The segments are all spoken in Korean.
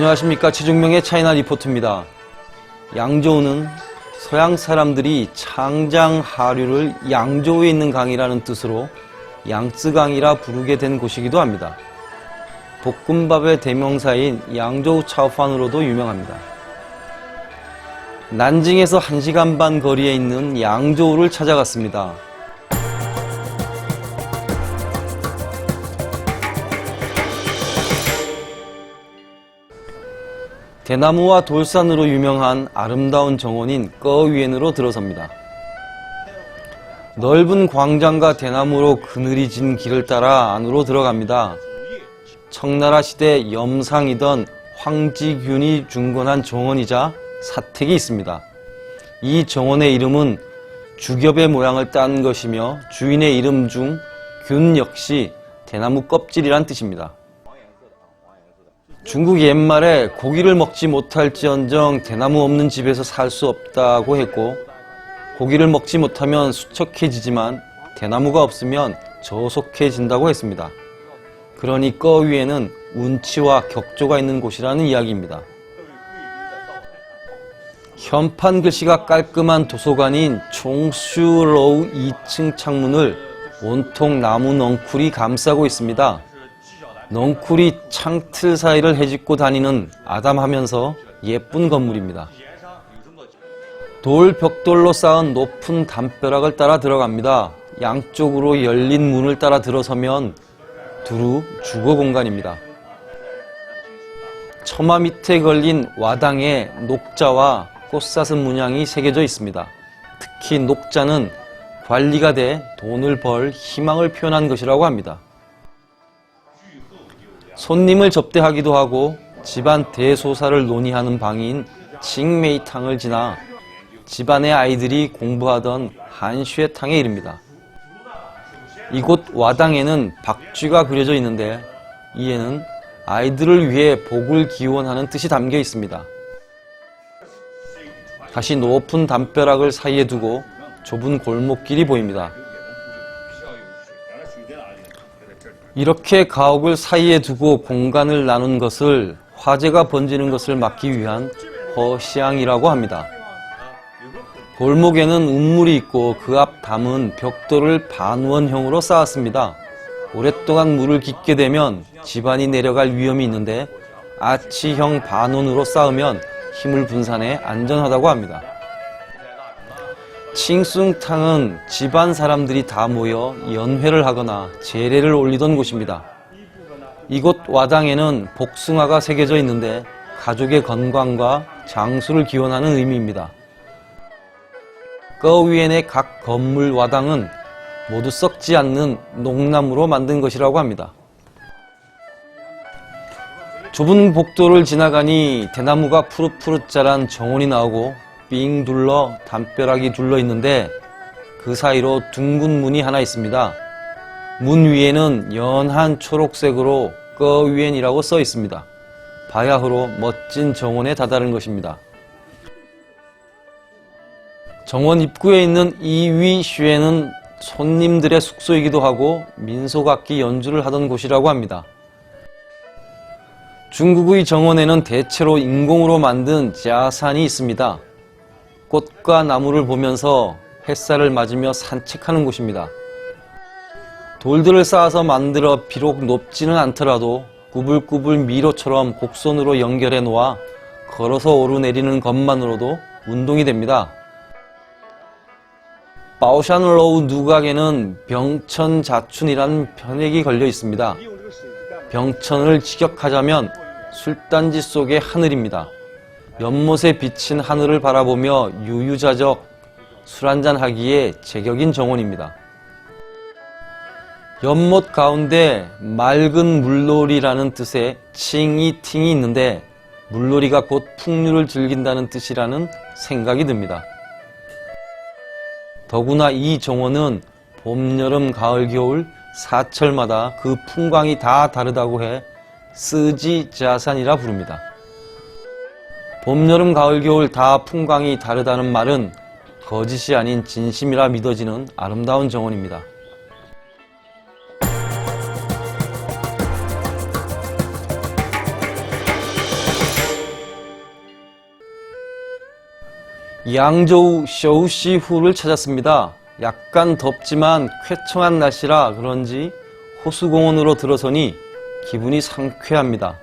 안녕하십니까. 최중명의 차이나 리포트입니다. 양조우는 서양 사람들이 창장 하류를 양조우에 있는 강이라는 뜻으로 양쯔강이라 부르게 된 곳이기도 합니다. 볶음밥의 대명사인 양조우 차오판으로도 유명합니다. 난징에서 1시간 반 거리에 있는 양조우를 찾아갔습니다. 대나무와 돌산으로 유명한 아름다운 정원인 꺼위엔으로 들어섭니다. 넓은 광장과 대나무로 그늘이 진 길을 따라 안으로 들어갑니다. 청나라 시대 염상이던 황지균이 중건한 정원이자 사택이 있습니다. 이 정원의 이름은 주겹의 모양을 딴 것이며 주인의 이름 중 균 역시 대나무 껍질이란 뜻입니다. 중국 옛말에 고기를 먹지 못할지언정 대나무 없는 집에서 살 수 없다고 했고, 고기를 먹지 못하면 수척해지지만 대나무가 없으면 저속해진다고 했습니다. 그러니 꺼위에는 운치와 격조가 있는 곳이라는 이야기입니다. 현판 글씨가 깔끔한 도서관인 총슈로우 2층 창문을 온통 나무 넝쿨이 감싸고 있습니다. 넝쿨이 창틀 사이를 헤집고 다니는 아담하면서 예쁜 건물입니다. 돌 벽돌로 쌓은 높은 담벼락을 따라 들어갑니다. 양쪽으로 열린 문을 따라 들어서면 두루 주거 공간입니다. 처마 밑에 걸린 와당에 녹자와 꽃사슴 문양이 새겨져 있습니다. 특히 녹자는 관리가 돼 돈을 벌 희망을 표현한 것이라고 합니다. 손님을 접대하기도 하고 집안 대소사를 논의하는 방인 칭메이탕을 지나 집안의 아이들이 공부하던 한슈에탕에 이릅니다. 이곳 와당에는 박쥐가 그려져 있는데 이에는 아이들을 위해 복을 기원하는 뜻이 담겨 있습니다. 다시 높은 담벼락을 사이에 두고 좁은 골목길이 보입니다. 이렇게 가옥을 사이에 두고 공간을 나눈 것을 화재가 번지는 것을 막기 위한 허시앙이라고 합니다. 골목에는 운물이 있고 그 앞 담은 벽돌을 반원형으로 쌓았습니다. 오랫동안 물을 깃게 되면 집안이 내려갈 위험이 있는데 아치형 반원으로 쌓으면 힘을 분산해 안전하다고 합니다. 칭숭탕은 집안 사람들이 다 모여 연회를 하거나 제례를 올리던 곳입니다. 이곳 와당에는 복숭아가 새겨져 있는데 가족의 건강과 장수를 기원하는 의미입니다. 꺼위엔의 각 건물 와당은 모두 썩지 않는 녹나무로 만든 것이라고 합니다. 좁은 복도를 지나가니 대나무가 푸릇푸릇 자란 정원이 나오고 삥 둘러 담벼락이 둘러 있는데 그 사이로 둥근 문이 하나 있습니다. 문 위에는 연한 초록색으로 꺼위엔이라고 써 있습니다. 바야흐로 멋진 정원에 다다른 것입니다. 정원 입구에 있는 이위슈에는 손님들의 숙소이기도 하고 민속악기 연주를 하던 곳이라고 합니다. 중국의 정원에는 대체로 인공으로 만든 자산이 있습니다. 꽃과 나무를 보면서 햇살을 맞으며 산책하는 곳입니다. 돌들을 쌓아서 만들어 비록 높지는 않더라도 꾸불꾸불 미로처럼 곡선으로 연결해 놓아 걸어서 오르내리는 것만으로도 운동이 됩니다. 바오샨로우 누각에는 병천자춘이라는 편액이 걸려 있습니다. 병천을 직역하자면 술단지 속의 하늘입니다. 연못에 비친 하늘을 바라보며 유유자적 술 한잔 하기에 제격인 정원입니다. 연못 가운데 맑은 물놀이라는 뜻의 칭이팅이 있는데 물놀이가 곧 풍류를 즐긴다는 뜻이라는 생각이 듭니다. 더구나 이 정원은 봄, 여름, 가을, 겨울 사철마다 그 풍광이 다 다르다고 해 쓰지 자산이라 부릅니다. 봄, 여름, 가을, 겨울 다 풍광이 다르다는 말은 거짓이 아닌 진심이라 믿어지는 아름다운 정원입니다. 양저우 셔우시후를 찾았습니다. 약간 덥지만 쾌청한 날씨라 그런지 호수공원으로 들어서니 기분이 상쾌합니다.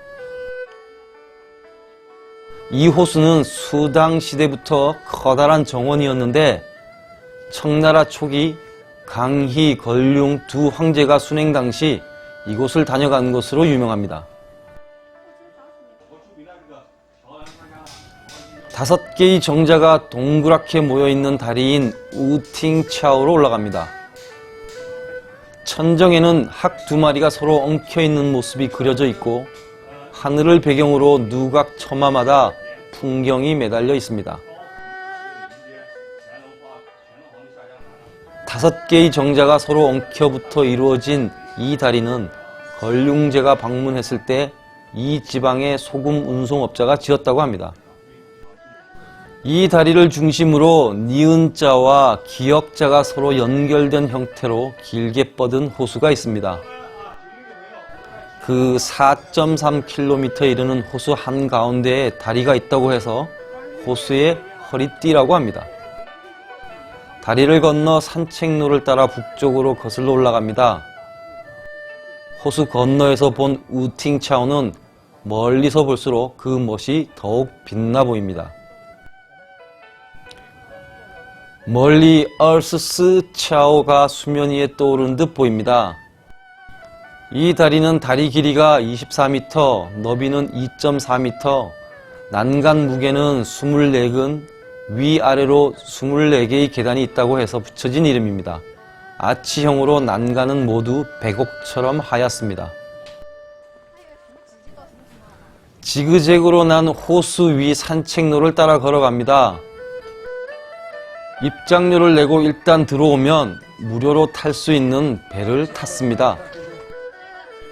이 호수는 수당 시대부터 커다란 정원이었는데 청나라 초기 강희, 걸륭 두 황제가 순행 당시 이곳을 다녀간 것으로 유명합니다. 5개의 정자가 동그랗게 모여있는 다리인 우팅차오로 올라갑니다. 천정에는 학 2마리가 서로 엉켜있는 모습이 그려져 있고 하늘을 배경으로 누각 처마마다 풍경이 매달려 있습니다. 5개의 정자가 서로 엉켜붙어 이루어진 이 다리는 걸륭제가 방문했을 때 이 지방의 소금 운송업자가 지었다고 합니다. 이 다리를 중심으로 니은자와 기역자가 서로 연결된 형태로 길게 뻗은 호수가 있습니다. 그 4.3km에 이르는 호수 한가운데에 다리가 있다고 해서 호수의 허리띠라고 합니다. 다리를 건너 산책로를 따라 북쪽으로 거슬러 올라갑니다. 호수 건너에서 본 우팅차오는 멀리서 볼수록 그 멋이 더욱 빛나 보입니다. 멀리 얼스스차오가 수면 위에 떠오르는 듯 보입니다. 이 다리는 다리 길이가 24m, 너비는 2.4m, 난간 무게는 24근, 위아래로 24개의 계단이 있다고 해서 붙여진 이름입니다. 아치형으로 난간은 모두 백옥처럼 하얗습니다. 지그재그로 난 호수 위 산책로를 따라 걸어갑니다. 입장료를 내고 일단 들어오면 무료로 탈 수 있는 배를 탔습니다.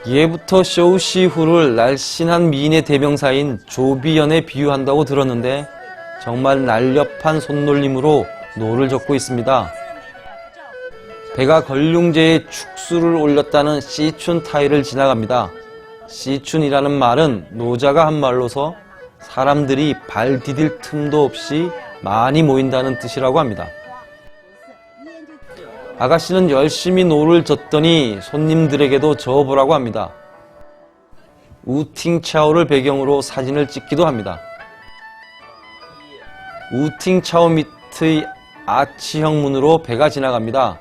예부터 셔우시후를 날씬한 미인의 대명사인 조비연에 비유한다고 들었는데 정말 날렵한 손놀림으로 노를 젓고 있습니다. 배가 걸륭제에 축수를 올렸다는 시춘타이를 지나갑니다. 시춘이라는 말은 노자가 한 말로서 사람들이 발 디딜 틈도 없이 많이 모인다는 뜻이라고 합니다. 아가씨는 열심히 노를 젓더니 손님들에게도 저어보라고 합니다. 우팅차오를 배경으로 사진을 찍기도 합니다. 우팅차오 밑의 아치형 문으로 배가 지나갑니다.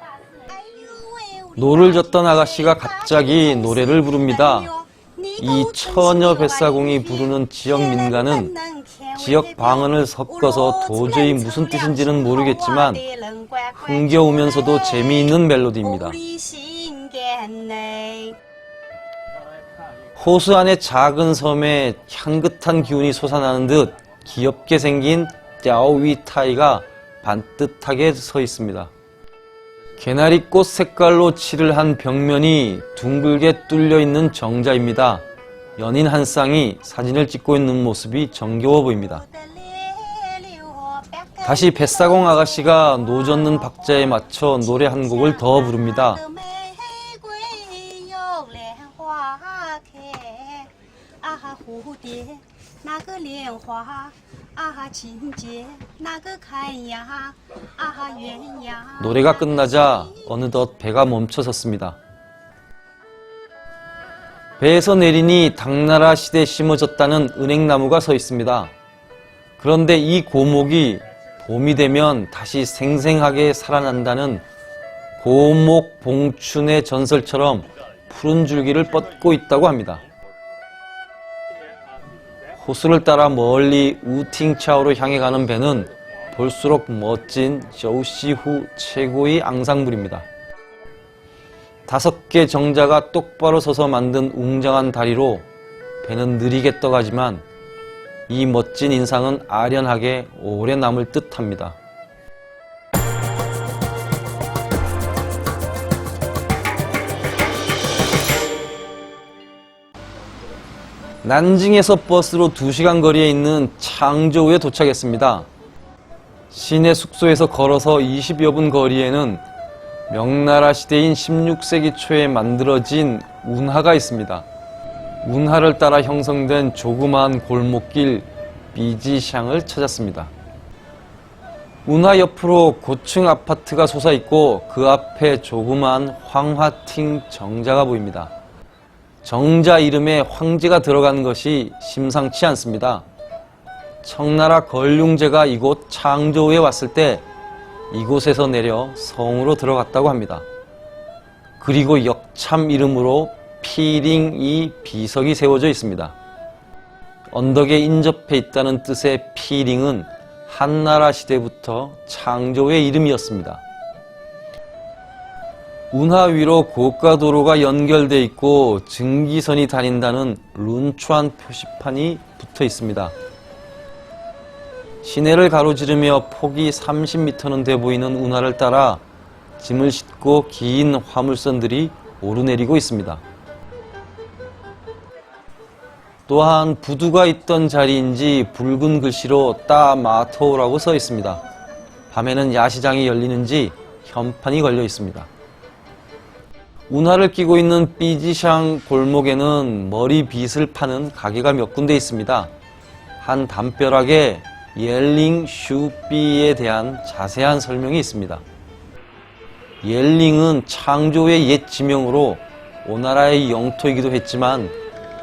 노를 젓던 아가씨가 갑자기 노래를 부릅니다. 이 처녀 뱃사공이 부르는 지역 민가는 지역 방언을 섞어서 도저히 무슨 뜻인지는 모르겠지만 흥겨우면서도 재미있는 멜로디입니다. 호수 안의 작은 섬에 향긋한 기운이 솟아나는 듯 귀엽게 생긴 랴오위타이가 반듯하게 서 있습니다. 개나리꽃 색깔로 칠을 한 벽면이 둥글게 뚫려 있는 정자입니다. 연인 한 쌍이 사진을 찍고 있는 모습이 정겨워 보입니다. 다시 뱃사공 아가씨가 노 젓는 박자에 맞춰 노래 한 곡을 더 부릅니다. 노래가 끝나자 어느덧 배가 멈춰섰습니다. 배에서 내리니 당나라 시대에 심어졌다는 은행나무가 서 있습니다. 그런데 이 고목이 봄이 되면 다시 생생하게 살아난다는 고목봉춘의 전설처럼 푸른 줄기를 뻗고 있다고 합니다. 호수를 따라 멀리 우팅차오로 향해 가는 배는 볼수록 멋진 셔우시후 최고의 앙상블입니다. 5개 정자가 똑바로 서서 만든 웅장한 다리로 배는 느리게 떠가지만 이 멋진 인상은 아련하게 오래 남을 듯합니다. 난징에서 버스로 2시간 거리에 있는 창저우에 도착했습니다. 시내 숙소에서 걸어서 20여 분 거리에는 명나라 시대인 16세기 초에 만들어진 운하가 있습니다. 운하를 따라 형성된 조그마한 골목길 비지샹을 찾았습니다. 운하 옆으로 고층 아파트가 솟아있고 그 앞에 조그만 황화팅 정자가 보입니다. 정자 이름에 황제가 들어간 것이 심상치 않습니다. 청나라 걸륭제가 이곳 창조에 왔을 때 이곳에서 내려 성으로 들어갔다고 합니다. 그리고 역참 이름으로 피링 이 비석이 세워져 있습니다. 언덕에 인접해 있다는 뜻의 피링은 한나라 시대부터 창조의 이름이었습니다. 운하 위로 고가도로가 연결돼 있고 증기선이 다닌다는 룬추안 표시판이 붙어 있습니다. 시내를 가로지르며 폭이 30m는 돼 보이는 운하를 따라 짐을 싣고 긴 화물선들이 오르내리고 있습니다. 또한 부두가 있던 자리인지 붉은 글씨로 따마토라고 써 있습니다. 밤에는 야시장이 열리는지 현판이 걸려 있습니다. 운하를 끼고 있는 삐지샹 골목에는 머리빗을 파는 가게가 몇 군데 있습니다. 한 담벼락에 옐링 슈삐에 대한 자세한 설명이 있습니다. 옐링은 창조의 옛 지명으로 오나라의 영토이기도 했지만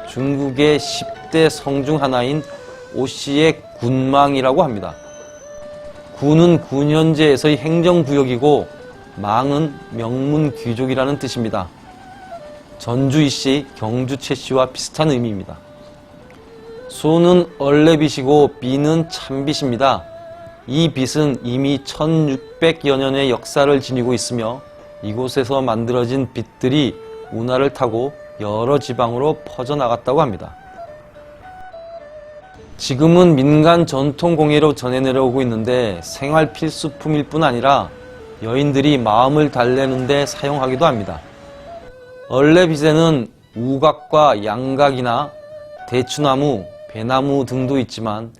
중국의 10대 성 중 하나인 오씨의 군망이라고 합니다. 군은 군현제에서의 행정구역이고 망은 명문 귀족이라는 뜻입니다. 전주이씨, 경주채씨와 비슷한 의미입니다. 소는 얼레빗이고 빗은 참빗입니다. 이 빗은 이미 1600여 년의 역사를 지니고 있으며 이곳에서 만들어진 빗들이 운하를 타고 여러 지방으로 퍼져나갔다고 합니다. 지금은 민간 전통 공예로 전해 내려오고 있는데 생활 필수품일 뿐 아니라 여인들이 마음을 달래는 데 사용하기도 합니다. 얼레빗에는 우각과 양각이나 대추나무, 배나무 등도 있지만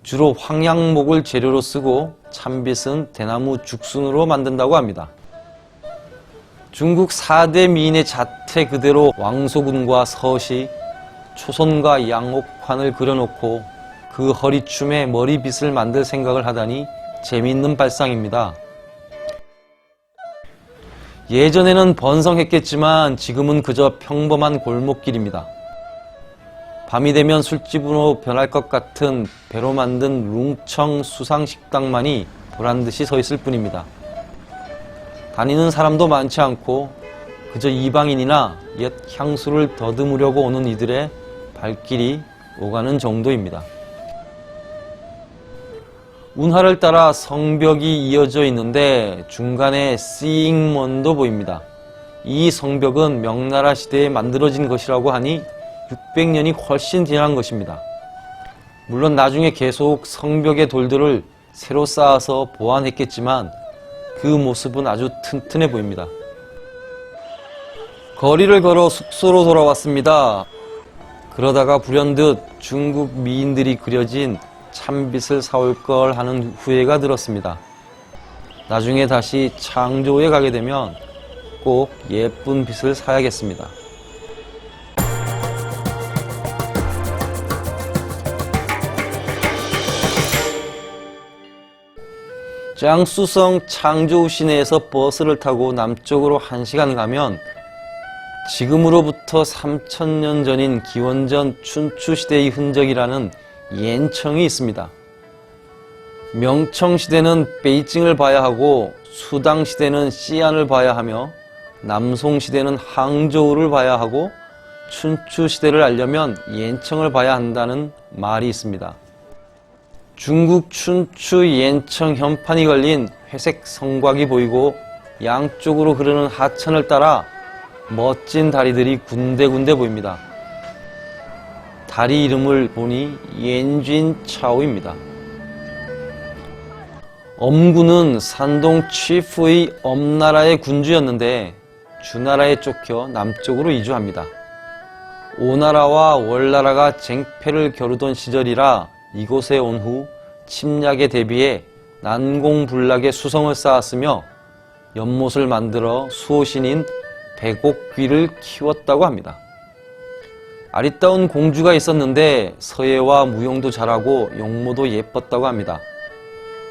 주로 황양목을 재료로 쓰고 참빗은 대나무 죽순으로 만든다고 합니다. 중국 4대 미인의 자태 그대로 왕소군과 서시, 초선과 양옥환을 그려놓고 그 허리춤에 머리빗을 만들 생각을 하다니 재미있는 발상입니다. 예전에는 번성했겠지만 지금은 그저 평범한 골목길입니다. 밤이 되면 술집으로 변할 것 같은 배로 만든 룽청 수상식당만이 보란듯이 서 있을 뿐입니다. 다니는 사람도 많지 않고 그저 이방인이나 옛 향수를 더듬으려고 오는 이들의 발길이 오가는 정도입니다. 운하를 따라 성벽이 이어져 있는데 중간에 씨잉먼도 보입니다. 이 성벽은 명나라 시대에 만들어진 것이라고 하니 600년이 훨씬 지난 것입니다. 물론 나중에 계속 성벽의 돌들을 새로 쌓아서 보완했겠지만 그 모습은 아주 튼튼해 보입니다. 거리를 걸어 숙소로 돌아왔습니다. 그러다가 불현듯 중국 미인들이 그려진 참빗을 사올 걸 하는 후회가 들었습니다. 나중에 다시 창조에 가게 되면 꼭 예쁜 빗을 사야겠습니다. 장수성 창조우 시내에서 버스를 타고 남쪽으로 1시간 가면 지금으로부터 3000년 전인 기원전 춘추시대의 흔적이라는 옌청이 있습니다. 명청시대는 베이징을 봐야 하고 수당시대는 시안을 봐야 하며 남송시대는 항저우를 봐야 하고 춘추시대를 알려면 옌청을 봐야 한다는 말이 있습니다. 중국 춘추 옌청 현판이 걸린 회색 성곽이 보이고 양쪽으로 흐르는 하천을 따라 멋진 다리들이 군데군데 보입니다. 다리 이름을 보니 옌쥔차오입니다. 엄군은 산동 취프의 엄나라의 군주였는데 주나라에 쫓겨 남쪽으로 이주합니다. 오나라와 월나라가 쟁패를 겨루던 시절이라 이곳에 온 후 침략에 대비해 난공불락의 수성을 쌓았으며 연못을 만들어 수호신인 백옥귀를 키웠다고 합니다. 아리따운 공주가 있었는데 서예와 무용도 잘하고 용모도 예뻤다고 합니다.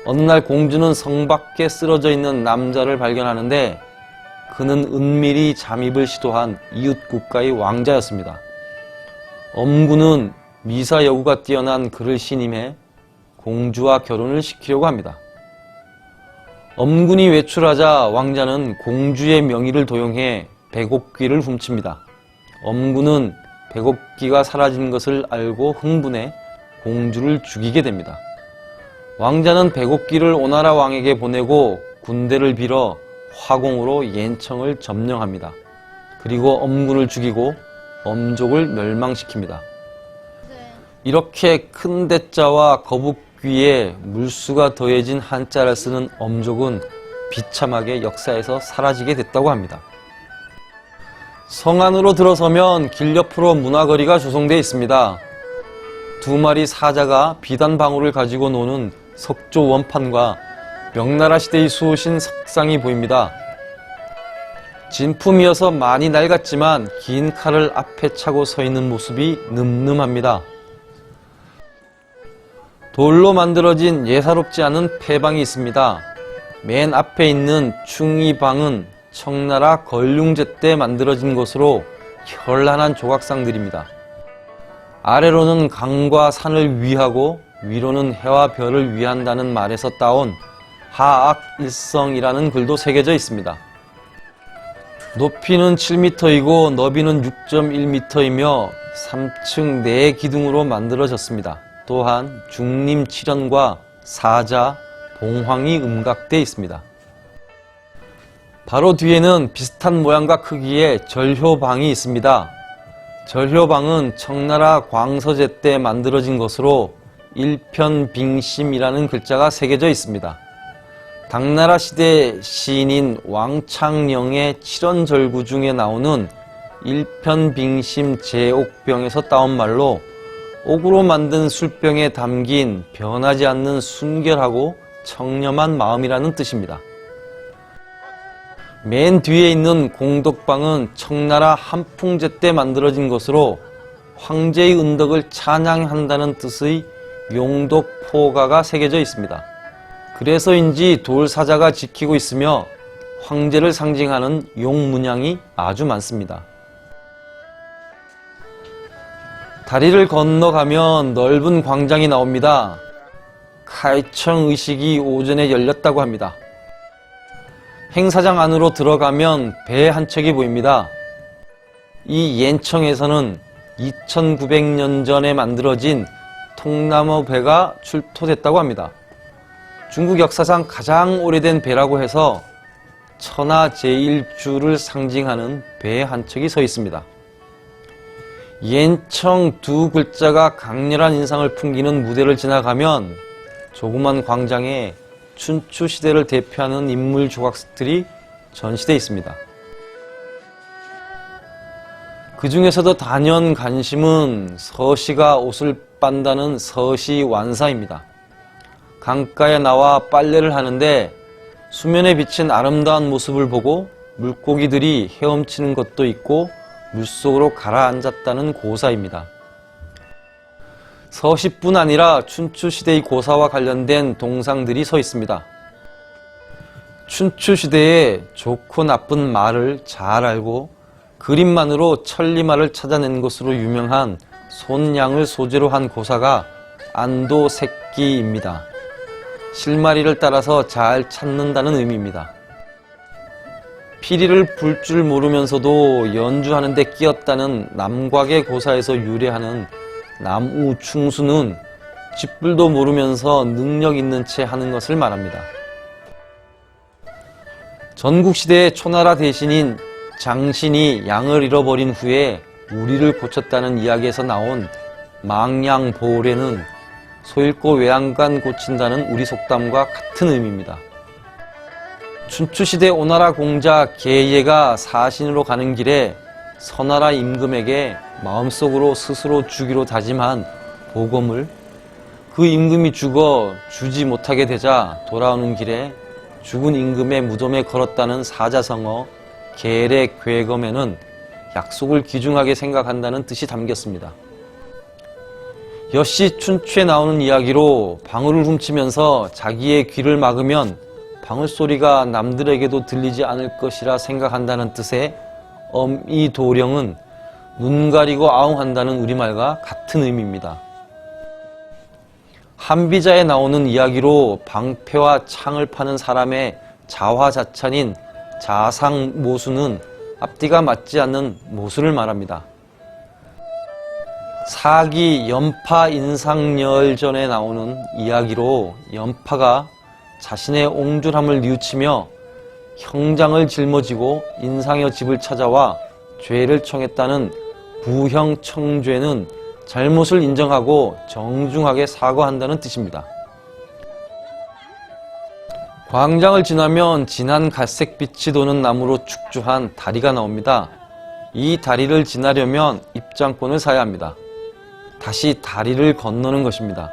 어느 날 공주는 성 밖에 쓰러져 있는 남자를 발견하는데 그는 은밀히 잠입을 시도한 이웃 국가의 왕자였습니다. 엄군은 미사 여구가 뛰어난 그를 신임해 공주와 결혼을 시키려고 합니다. 엄군이 외출하자 왕자는 공주의 명의를 도용해 백옥귀를 훔칩니다. 엄군은 백옥귀가 사라진 것을 알고 흥분해 공주를 죽이게 됩니다. 왕자는 백옥귀를 오나라 왕에게 보내고 군대를 빌어 화공으로 옌청을 점령합니다. 그리고 엄군을 죽이고 엄족을 멸망시킵니다. 이렇게 큰 대자와 거북귀에 물수가 더해진 한자를 쓰는 엄족은 비참하게 역사에서 사라지게 됐다고 합니다. 성 안으로 들어서면 길 옆으로 문화거리가 조성되어 있습니다. 두 마리 사자가 비단 방울을 가지고 노는 석조 원판과 명나라 시대의 수호신 석상이 보입니다. 진품이어서 많이 낡았지만 긴 칼을 앞에 차고 서 있는 모습이 늠름합니다. 돌로 만들어진 예사롭지 않은 폐방이 있습니다. 맨 앞에 있는 충이방은 청나라 걸륭제 때 만들어진 것으로 현란한 조각상들입니다. 아래로는 강과 산을 위하고 위로는 해와 별을 위한다는 말에서 따온 하악일성이라는 글도 새겨져 있습니다. 높이는 7m이고 너비는 6.1m이며 3층 4기둥으로 만들어졌습니다. 또한 중림 7연과 사자, 봉황이 음각되어 있습니다. 바로 뒤에는 비슷한 모양과 크기의 절효방이 있습니다. 절효방은 청나라 광서제 때 만들어진 것으로 일편빙심이라는 글자가 새겨져 있습니다. 당나라 시대 시인인 왕창영의 칠원절구 중에 나오는 일편빙심 제옥병에서 따온 말로 옥으로 만든 술병에 담긴 변하지 않는 순결하고 청렴한 마음이라는 뜻입니다. 맨 뒤에 있는 공덕방은 청나라 한풍제 때 만들어진 것으로 황제의 은덕을 찬양한다는 뜻의 용덕포가가 새겨져 있습니다. 그래서인지 돌사자가 지키고 있으며 황제를 상징하는 용문양이 아주 많습니다. 다리를 건너가면 넓은 광장이 나옵니다. 카이청 의식이 오전에 열렸다고 합니다. 행사장 안으로 들어가면 배 한 척이 보입니다. 이 옌청에서는 2900년 전에 만들어진 통나무 배가 출토됐다고 합니다. 중국 역사상 가장 오래된 배라고 해서 천하 제1주를 상징하는 배 한 척이 서 있습니다. 옌청 두 글자가 강렬한 인상을 풍기는 무대를 지나가면 조그만 광장에 춘추 시대를 대표하는 인물 조각들이 전시되어 있습니다. 그 중에서도 단연 관심은 서시가 옷을 빤다는 서시 완사입니다. 강가에 나와 빨래를 하는데 수면에 비친 아름다운 모습을 보고 물고기들이 헤엄치는 것도 있고 물속으로 가라앉았다는 고사입니다. 서시뿐 아니라 춘추시대의 고사와 관련된 동상들이 서 있습니다. 춘추시대에 좋고 나쁜 말을 잘 알고 그림만으로 천리말을 찾아낸 것으로 유명한 손양을 소재로 한 고사가 안도새끼입니다. 실마리를 따라서 잘 찾는다는 의미입니다. 피리를 불 줄 모르면서도 연주하는 데 끼었다는 남곽의 고사에서 유래하는 남우충수는 쥐뿔도 모르면서 능력 있는 채 하는 것을 말합니다. 전국시대의 초나라 대신인 장신이 양을 잃어버린 후에 우리를 고쳤다는 이야기에서 나온 망양보례는 소 잃고 외양간 고친다는 우리 속담과 같은 의미입니다. 춘추시대 오나라 공자 계예가 사신으로 가는 길에 서나라 임금에게 마음속으로 스스로 주기로 다짐한 보검을 그 임금이 죽어 주지 못하게 되자 돌아오는 길에 죽은 임금의 무덤에 걸었다는 사자성어 계례 괴검에는 약속을 귀중하게 생각한다는 뜻이 담겼습니다. 여씨 춘추에 나오는 이야기로 방울을 훔치면서 자기의 귀를 막으면 방울 소리가 남들에게도 들리지 않을 것이라 생각한다는 뜻의 엄이도령은 눈 가리고 아웅한다는 우리말과 같은 의미입니다. 한비자에 나오는 이야기로 방패와 창을 파는 사람의 자화자찬인 자상모수는 앞뒤가 맞지 않는 모수를 말합니다. 사기 연파인상열전에 나오는 이야기로 연파가 자신의 옹졸함을 뉘우치며 형장을 짊어지고 인상의 집을 찾아와 죄를 청했다는 부형청죄는 잘못을 인정하고 정중하게 사과한다는 뜻입니다. 광장을 지나면 진한 갈색빛이 도는 나무로 축조한 다리가 나옵니다. 이 다리를 지나려면 입장권을 사야 합니다. 다시 다리를 건너는 것입니다.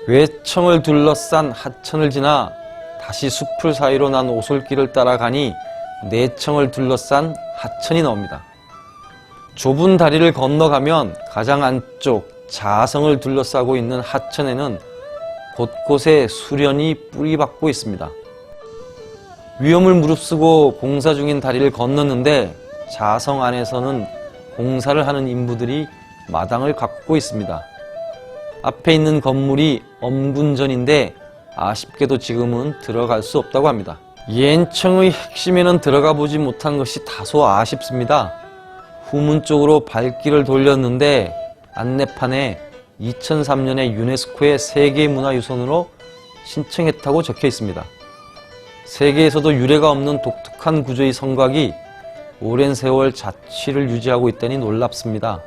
외청을 둘러싼 하천을 지나 다시 숲을 사이로 난 오솔길을 따라가니 내청을 둘러싼 하천이 나옵니다. 좁은 다리를 건너가면 가장 안쪽 자성을 둘러싸고 있는 하천에는 곳곳에 수련이 뿌리박고 있습니다. 위험을 무릅쓰고 공사 중인 다리를 건넜는데 자성 안에서는 공사를 하는 인부들이 마당을 갖고 있습니다. 앞에 있는 건물이 엄군전인데 아쉽게도 지금은 들어갈 수 없다고 합니다. 옌청의 핵심에는 들어가 보지 못한 것이 다소 아쉽습니다. 후문 쪽으로 발길을 돌렸는데 안내판에 2003년에 유네스코의 세계문화유산으로 신청했다고 적혀 있습니다. 세계에서도 유례가 없는 독특한 구조의 성곽이 오랜 세월 자취를 유지하고 있다니 놀랍습니다.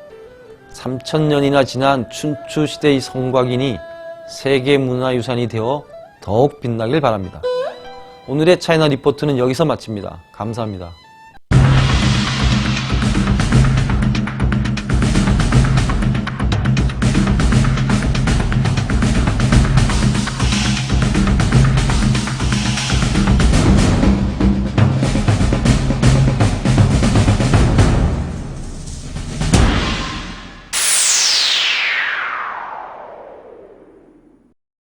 3000년이나 지난 춘추시대의 성곽이니 세계문화유산이 되어 더욱 빛나길 바랍니다. 오늘의 차이나 리포트는 여기서 마칩니다. 감사합니다.